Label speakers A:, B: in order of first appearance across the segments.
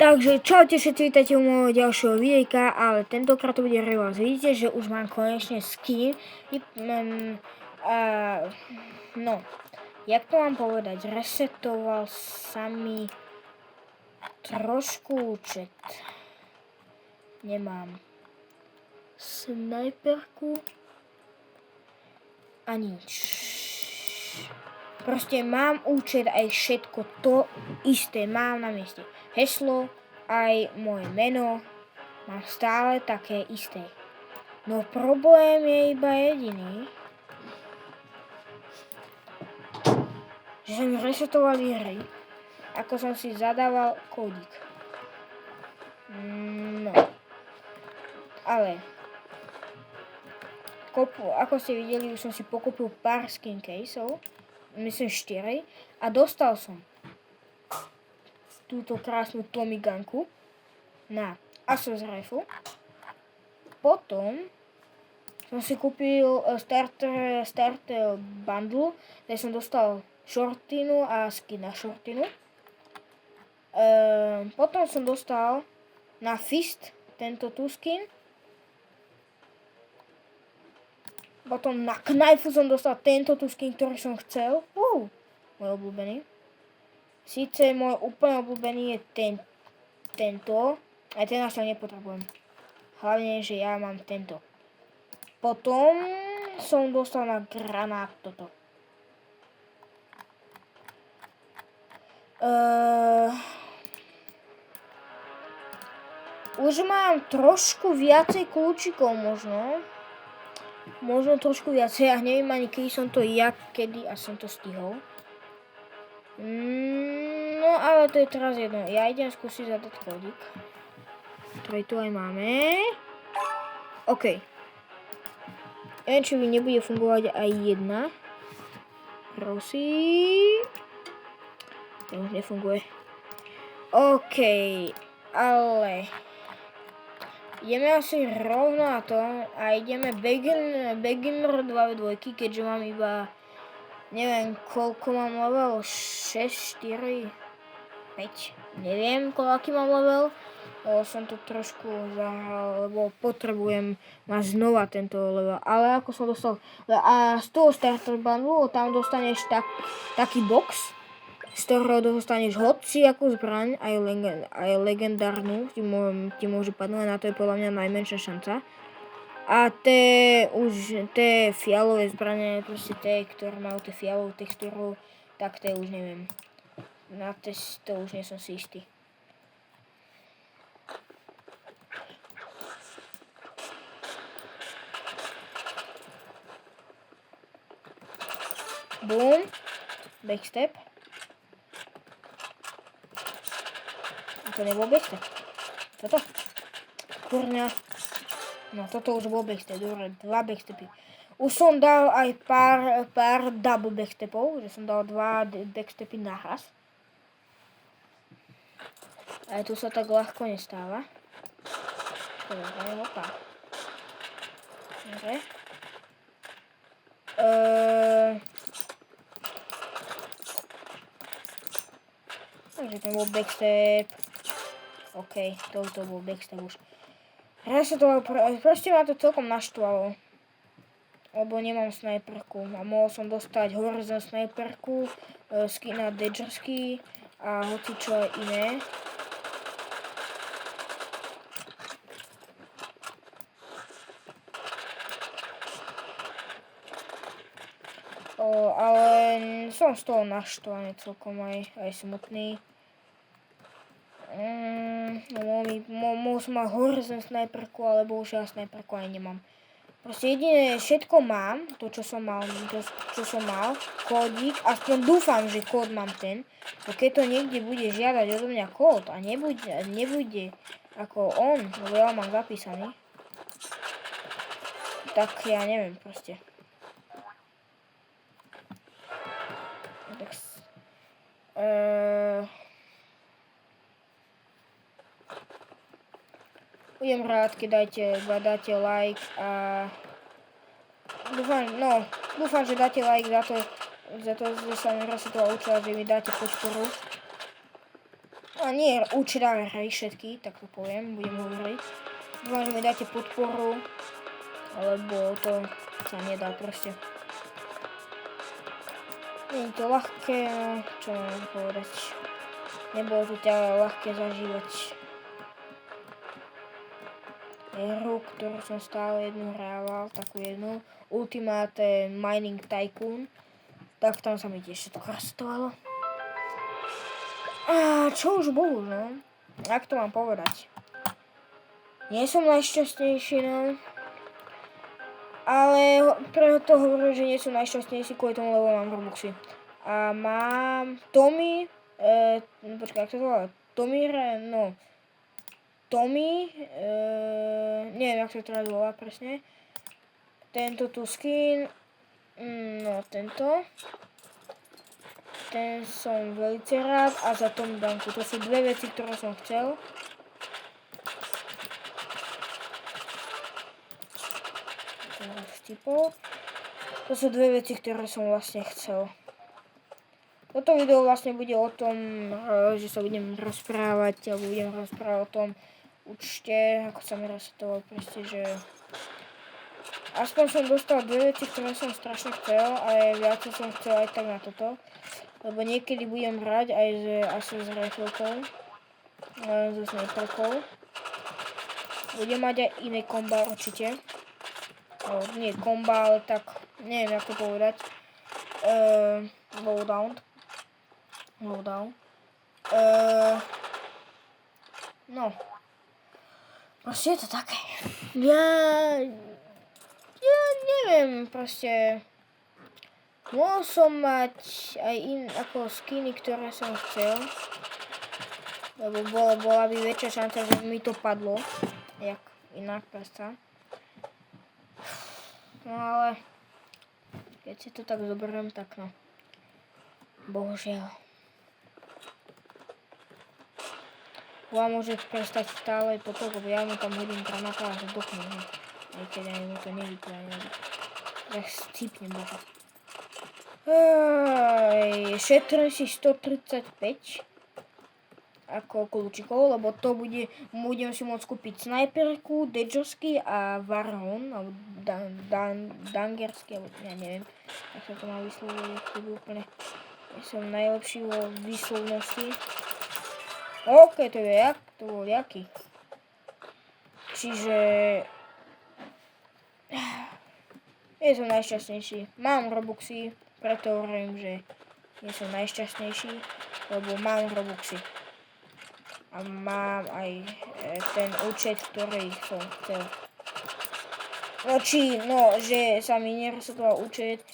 A: Takže čaute všetci, vítajte u môjho ďalšieho videjka, ale tentokrát to bude reverse. Vidíte, že už mám konečne skin. No, jak to mám povedať, resetoval sa mi trošku účet. Nemám snajperku a nič. Proste mám účet aj všetko to isté, mám na mieste heslo, aj moje meno, mám stále také isté. No problém je iba jediný, že sa mi resetovali hry, ako som si zadával kódik. No, ale ako ste videli, už som si pokúpil pár skin caseov, myslím 4, a dostal som túto krásnu Tommy Gunku na Assault Rifle. Potom som si kúpil starter bundle, kde som dostal shortinu a skin na shortinu. Potom som dostal na fist tento tu skin. Potom na knife som dostal tento tu skin, ktorý som chcel. Môj obľúbený. Síce môj úplne obľúbený je tento, aj ten až nepotrebujem. Hlavne, že ja mám tento. Potom som dostal na granát toto. Už mám trošku viacej kľúčikov možno. Možno trošku viacej, ja neviem ani kedy som to kedy a som to stihol. No ale to je teraz jedno. Ja idem skúsiť zadať kódik, ktorý tu aj máme. OK. Neviem, či by nebude fungovať aj jedna. Prosím. To už nefunguje. OK. Ale ideme asi rovno na to a ideme beginner 2v2, keďže mám iba neviem koľko mám level, 6, 4, 5, neviem aký mám level, lebo som to trošku zahral, lebo potrebujem mať znova tento level, ale ako som dostal, a z toho starter bundle tam dostaneš taký box, z ktorého dostaneš hociakú zbraň, aj legendárnu, ti môže padnúť, na to je podľa mňa najmenšia šanca. A tie fialové zbrane, proste tie, ktoré majú tie fialovú textúru, tak tie už neviem. Na to už nie som si istý. Boom. Backstep. A to nebol backstep. Toto. Kurňa. No toto už bol backstep, dobre, 2 backstepy. Už som dal aj pár double backstepov, že som dal 2 backstepy naraz. Aj tu sa tak ľahko nestáva. Dobre, hopa. Dobre. Takže ten bol backstep. OK, toto bol backstep už. Proste ma to celkom naštvalo, lebo nemám snajperku a mohol som dostať Horizon snajperku, skina Dagersky a hocičo iné. Ale som z toho naštvaný celkom aj smutný. Mohol som mať Horizon snajperku, ale bohužiaľ snajperku aj nemám. Proste jediné, všetko mám, to čo som mal, kódik, aspoň dúfam, že kód mám ten, bo keď to niekde bude žiadať odo mňa kód a nebude ako on, lebo ja mám zapísaný, tak ja neviem proste. Budem rád, keď dáte like a dúfam, že dáte like za to, že sa mi resetoval účet, že mi dáte podporu. a nie účet, ale hry všetky, tak to poviem, budem hovoriť. Dúfam, že mi dáte podporu, lebo to sa nedá proste. Nie je to ľahké, no, čo mám povedať. Nebolo to ľahké zažívať hru, ktorú som stále jednu hrával, takú jednu, Ultimate Mining Tycoon, tak tam sa mi tiež všetko restovalo. A čo už bolo, no? Jak to mám povedať? Nie som najšťastnejší, no. Ale preto hovorím, že nie som najšťastnejší kvôli tomu, lebo mám Robuxy. A mám Tommy, počkaj, jak to volá? Tommy, neviem, jak to teraz volá presne. Tento tu skin, no tento. Ten som veľmi rád a za Tom Danku. To sú dve veci, ktoré som chcel. To sú dve veci, ktoré som vlastne chcel. Toto video vlastne bude o tom, že sa budem rozprávať, alebo budem rozprávať o tom účte, ako sa mi resetoval, proste, že aspoň som dostal dve veci, ktoré som strašne chcel, ale viac som chcel aj tak na toto. Lebo niekedy budem hrať aj s riflekou, so sniperkou. Budem mať aj iné komba určite. Nie komba, ale tak, neviem ako povedať. Lowdown. No. Proste je to také. Ja neviem, proste. Mohol som mať aj ako skiny, ktoré som chcel. Lebo bola by väčšia šanca, že mi to padlo. Jak inak presta. No ale keď si to tak zoberiem, tak no. Bohužiaľ. Vám môže prestať stále potok, lebo ja mu tam hodím granáta a zdochnem. Aj keď ani mu to nevypne. Tak scípnem boha. Šetrím si 135 ako kľúčikov, lebo to budem si môcť kúpiť snajperku, Dodgersky a Warhorn, alebo Dangersky, alebo ja neviem, ak sa to má vysloviť, úplne som najlepší vo výslovnosti. OK, to bol jaký. Čiže nie som najšťastnejší. Mám Robuxy, preto hovorím, že nie som najšťastnejší, lebo mám Robuxy. A mám aj ten účet, ktorý som chcel. Že sa mi neresetoval účet,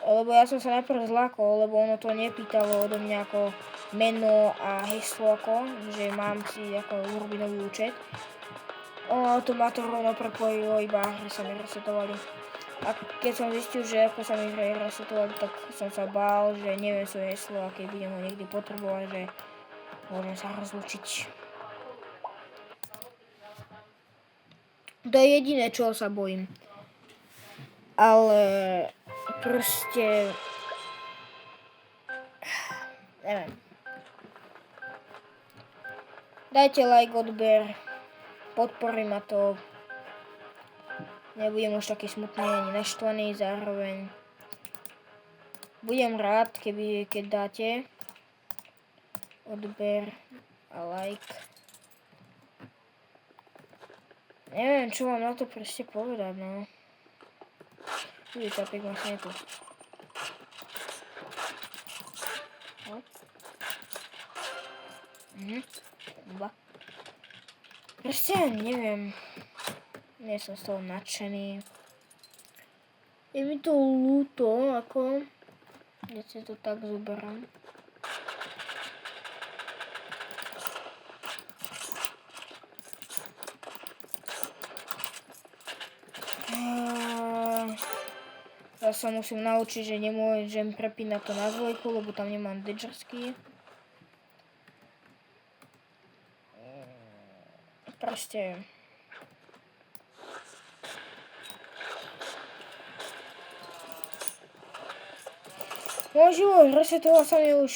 A: lebo ja som sa najprv zlákol, lebo ono to nepýtalo odo mňa ako meno a heslo ako, že mám si ako urobiť nový účet. Ono to ma to rovno prepojilo, iba hry sa mi resetovali. A keď som zistil, že ako sa mi hry resetovali, tak som sa bál, že neviem svoje heslo a keď budem ho niekdy potrebovať, že môžem sa rozlučiť. To je jediné, čoho sa bojím. Ale proste neviem. Dajte like, odber, podporí ma to. Nebudem už taký smutný ani naštvaný zároveň. Budem rád, keď dáte odber a like. Neviem, čo mám na to proste povedať, no. Tapek vlastne tu. Proste neviem. Nie som z toho nadšený. Je mi to ľúto, ako keď si to tak zoberám. Ja sa musím naučiť, že nemôžem prepínať to na dvojku, lebo tam nemám Dodgersky. Proste môj život resetoval sa mi už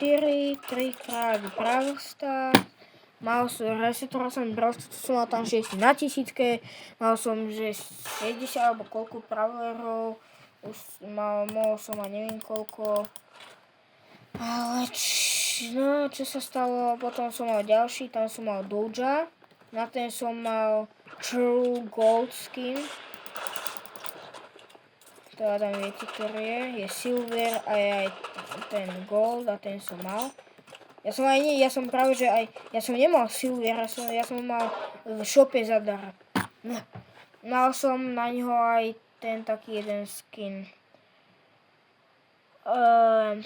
A: 4, 3 krát Bravsta. Resetoval som Bravsta, som mal tam 6 na 1000, mal som že 60 alebo koľko praverov, už mohol som mať neviem koľko. Ale čo sa stalo, potom som mal ďalší, tam som mal Doja, na ten som mal True Gold skin. To tam viete, ktorý je Silver a je aj ten Gold a ten som mal. Ja som práve, že aj, ja som nemal Silver, ja som mal v shope zadarmo. Mal som na ňo aj ten taký jeden skin.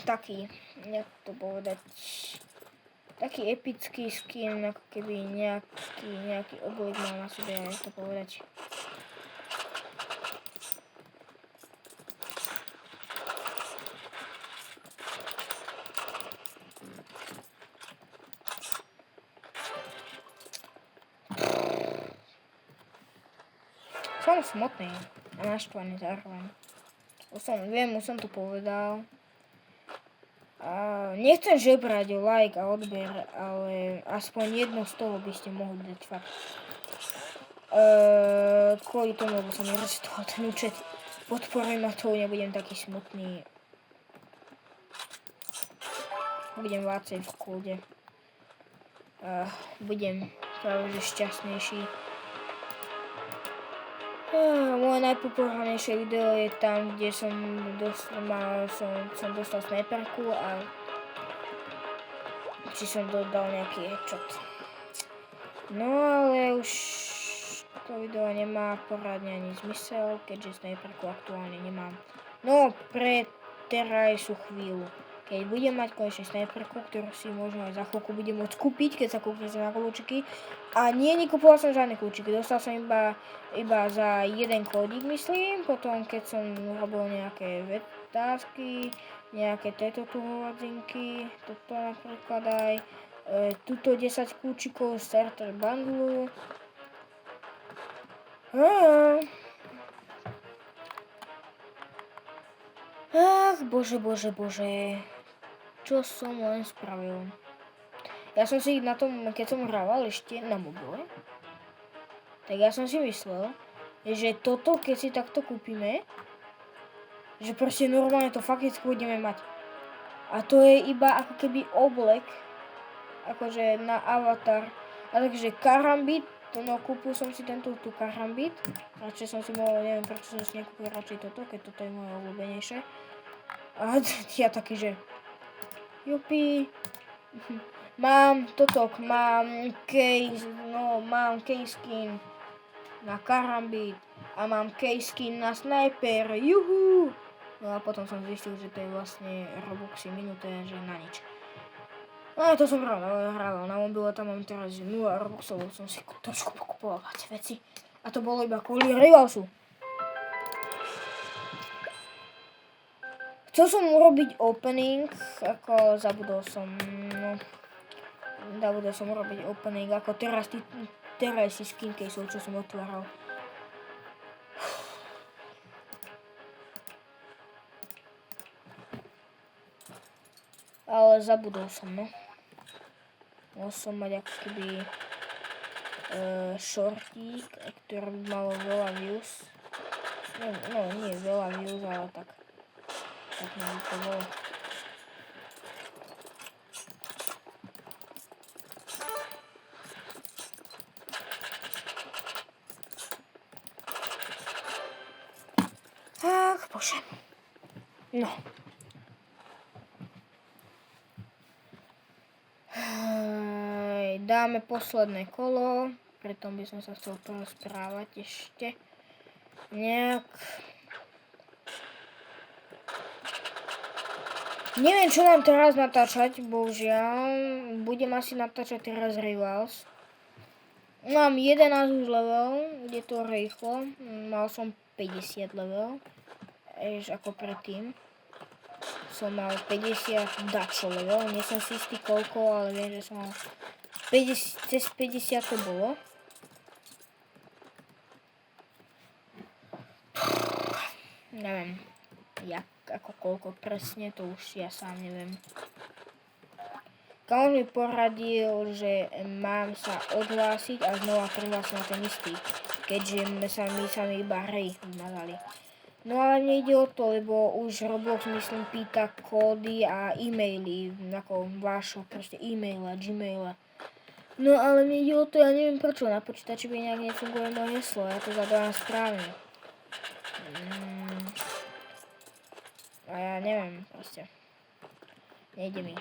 A: Taký, jak to povedať, taký epický skin, ako keby nejaký oblek mal na sebe, jak to povedať. Som smutný a naštvaný zároveň. Už som to povedal. Nechcem žebrať o like a odber, ale aspoň jedno z toho by ste mohli dať fakt. Kvôli tomu, lebo som nerezetoval ten účet. Podporujem ma to, nebudem taký smutný. Budem viacej v kľude. Budem práve že šťastnejší. Moje najpopulárnejšie video je tam, kde som dostal sniperku a či som dodal nejaký headshot. No ale už to video nemá poradne ani zmysel, keďže sniperku aktuálne nemám. No pre terajšiu chvíľu. Keď budem mať konečne sniperku, ktorú si možno aj za chvíľku budem môcť kúpiť, keď sa kúpite na kľúčiky. A nekupoval som žiadne kľúčiky, dostal som iba za jeden kódik, myslím. Potom keď som robil nejaké vetázky, nejaké tieto tu hovadzinky, toto napríklad aj, tuto 10 kľúčikov starter bundlu. Ach, bože. Čo som len spravil? Ja som si na tom, keď som hrával ešte na mobile, tak ja som si myslel, že toto, keď si takto kúpime, že proste normálne to fakticky budeme mať. A to je iba ako keby oblek, akože na avatar. A takže Karambit, no kúpil som si tú Karambit. Radšej som si mohol, neviem prečo som si nekúpil radšej toto, keď toto je moje obľúbenejšie. A ja taký, že jupi, mám K-skin na Karambit a mám K-skin na Sniper, juhu! No a potom som zistil, že to je vlastne Robuxy minuté, že na nič. No a to som hrával na mobile, tam mám teraz 0 Robuxov, som si trošku pokupovať veci. A to bolo iba kvôli Rivalsu. Chcel som urobiť opening, ako zabudol som urobiť opening, ako teraz si skin caseov, čo som otváral. Ale zabudol som, no. Mohol som mať ako keby shortík, ktorý by malo veľa views. No, nie veľa views, ale tak neviem to bolo. Ach, bože. No. Dáme posledné kolo, preto by som sa chcel porozprávať ešte nejak. Neviem, čo mám teraz natáčať, bohužiaľ. Budem asi natáčať teraz Rivals. Mám 11 už level, ide to rýchlo. Mal som 50 level, ako predtým. Som mal 50 dačo level, nie som si istý koľko, ale viem, že som mal cez 50 to bolo. Neviem, ako koľko presne, to už ja sám neviem. kamoš mi poradil, že mám sa odhlásiť a znova prihlásiť na ten istý, keďže sa mi iba hry vymazali. No ale mne ide o to, lebo už Roblox myslím pýta kódy a e-maily, ako vášho proste e-maila, gmaila. No ale mne ide o to, ja neviem prečo, na počítači by nejak nefunguje moje heslo, ja to zadávam správne. A ja neviem proste. Nejde mi.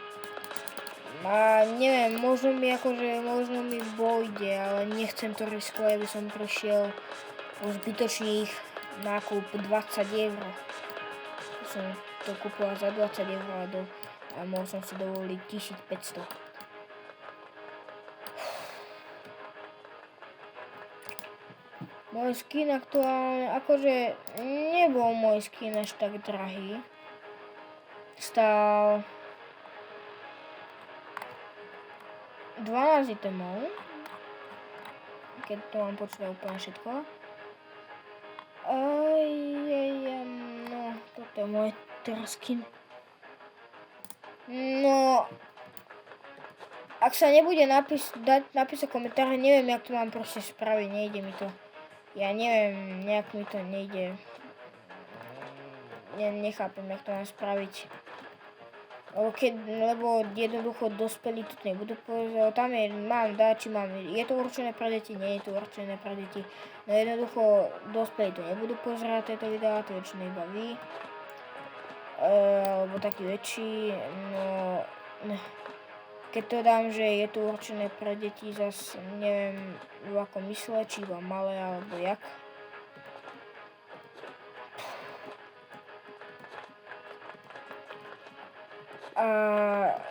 A: A neviem, možno mi vojde, ale nechcem to riskovať, aby som prešiel o zbytočných nákup 20 €. Som to kúpila za 20 € a mohol som si dovoliť 1500. Môj skin aktuálne, akože nebol môj skin až tak drahý. Stál 12 itemov, keď to mám počítať úplne všetko. No, toto je môj teraz skin. No, ak sa nebude napísať komentáre, neviem, jak to mám proste spraviť, nejde mi to. Ja neviem, nejak mi to nejde. Nechápem, jak to mám spraviť. Lebo jednoducho dospelí tu nebudú pozerať. Tam je to určené pre deti, nie je to určené pre deti. No jednoducho dospelí tu nebudú pozerať tieto videá, to väčšinou iba vy. Alebo taký väčší, no... Keď to dám, že je to určené pre deti, zas neviem ako mysle, či iba malé, alebo jak. A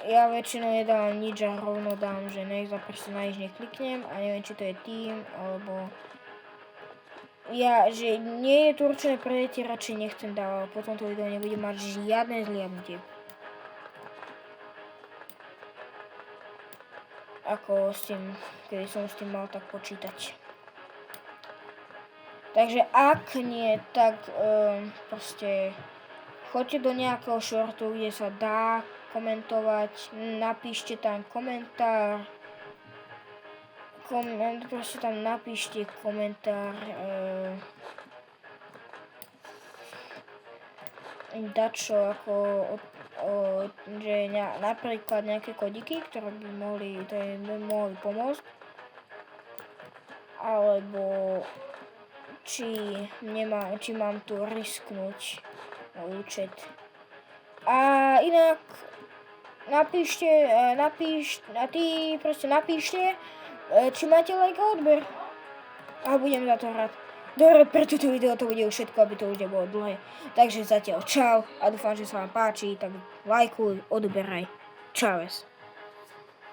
A: ja väčšinou nedávam nič a rovno dám, že nech za proste na nič nekliknem a neviem, či to je tým, alebo... že nie je to určené pre deti, radšej nechcem dávať, potom to video nebude mať žiadne zliadnutie. Ako s tým, keby som s tým mal tak počítať. Takže ak nie, tak proste choďte do nejakého shortu, kde sa dá komentovať, napíšte tam komentár, proste tam napíšte komentár, dačo ako že napríklad nejaké kodiky, ktoré by mohli pomôcť, alebo či mám tu risknúť môj účet. A inak napíšte, či máte like a odber. A budem za to rád. Dobre, pre toto video to bude už všetko, aby to už nebolo dlhé. Takže zatiaľ čau a dúfam, že sa vám páči, tak lajkuj, odberaj. Čau.